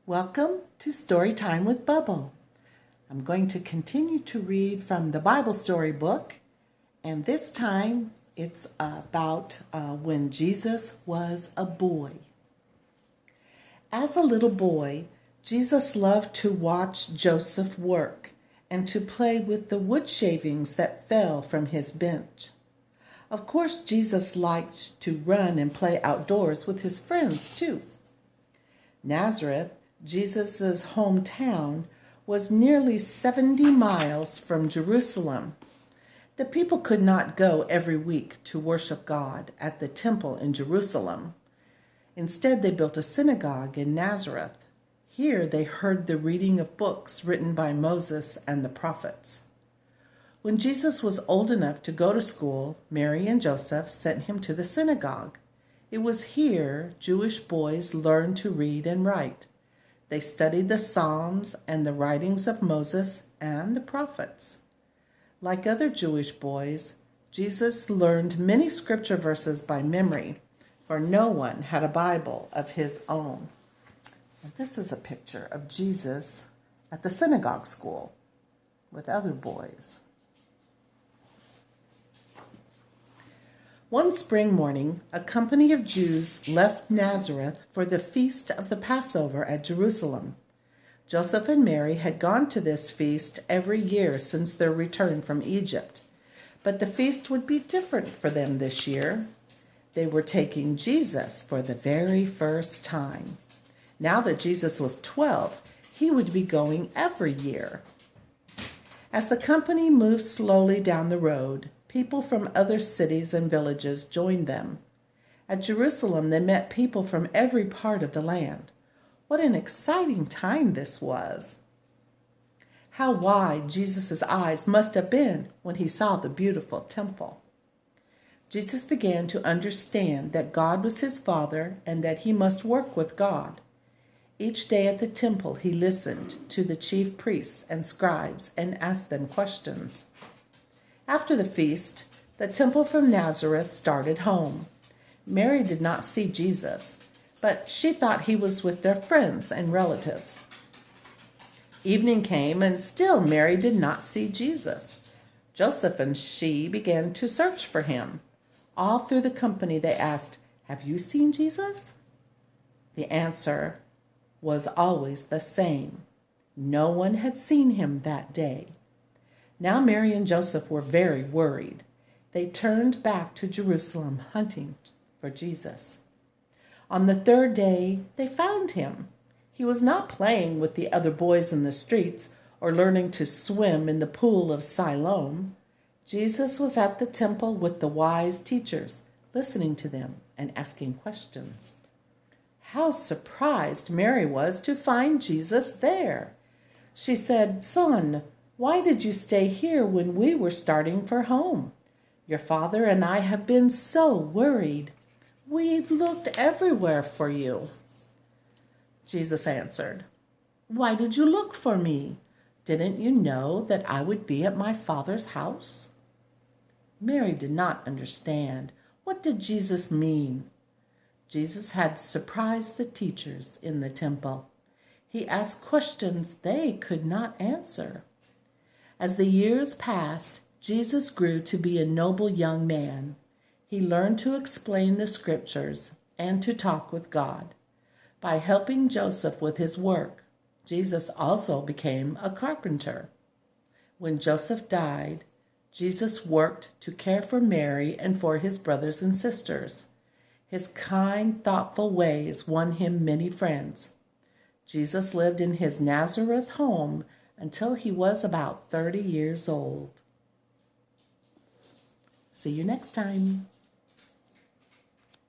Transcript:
Welcome to Storytime with Bubble. I'm going to continue to read from the Bible story book, and this time it's about when Jesus was a boy. As a little boy, Jesus loved to watch Joseph work and to play with the wood shavings that fell from his bench. Of course, Jesus liked to run and play outdoors with his friends too. Nazareth, Jesus' hometown, was nearly 70 miles from Jerusalem. The people could not go every week to worship God at the temple in Jerusalem. Instead, they built a synagogue in Nazareth. Here they heard the reading of books written by Moses and the prophets. When Jesus was old enough to go to school, Mary and Joseph sent him to the synagogue. It was here Jewish boys learned to read and write. They studied the Psalms and the writings of Moses and the prophets. Like other Jewish boys, Jesus learned many scripture verses by memory, for no one had a Bible of his own. And this is a picture of Jesus at the synagogue school with other boys. One spring morning, a company of Jews left Nazareth for the feast of the Passover at Jerusalem. Joseph and Mary had gone to this feast every year since their return from Egypt, but the feast would be different for them this year. They were taking Jesus for the very first time. Now that Jesus was 12, he would be going every year. As the company moved slowly down the road, people from other cities and villages joined them. At Jerusalem, they met people from every part of the land. What an exciting time this was! How wide Jesus' eyes must have been when he saw the beautiful temple. Jesus began to understand that God was his Father and that he must work with God. Each day at the temple, he listened to the chief priests and scribes and asked them questions. After the feast, the temple from Nazareth started home. Mary did not see Jesus, but she thought he was with their friends and relatives. Evening came, and still Mary did not see Jesus. Joseph and she began to search for him. All through the company they asked, "Have you seen Jesus?" The answer was always the same. No one had seen him that day. Now Mary and Joseph were very worried. They turned back to Jerusalem hunting for Jesus. On the third day, they found him. He was not playing with the other boys in the streets or learning to swim in the pool of Siloam. Jesus was at the temple with the wise teachers, listening to them and asking questions. How surprised Mary was to find Jesus there. She said, "Son, why did you stay here when we were starting for home? Your father and I have been so worried. We've looked everywhere for you." Jesus answered, "Why did you look for me? Didn't you know that I would be at my Father's house?" Mary did not understand. What did Jesus mean? Jesus had surprised the teachers in the temple. He asked questions they could not answer. As the years passed, Jesus grew to be a noble young man. He learned to explain the scriptures and to talk with God. By helping Joseph with his work, Jesus also became a carpenter. When Joseph died, Jesus worked to care for Mary and for his brothers and sisters. His kind, thoughtful ways won him many friends. Jesus lived in his Nazareth home until he was about 30 years old. See you next time.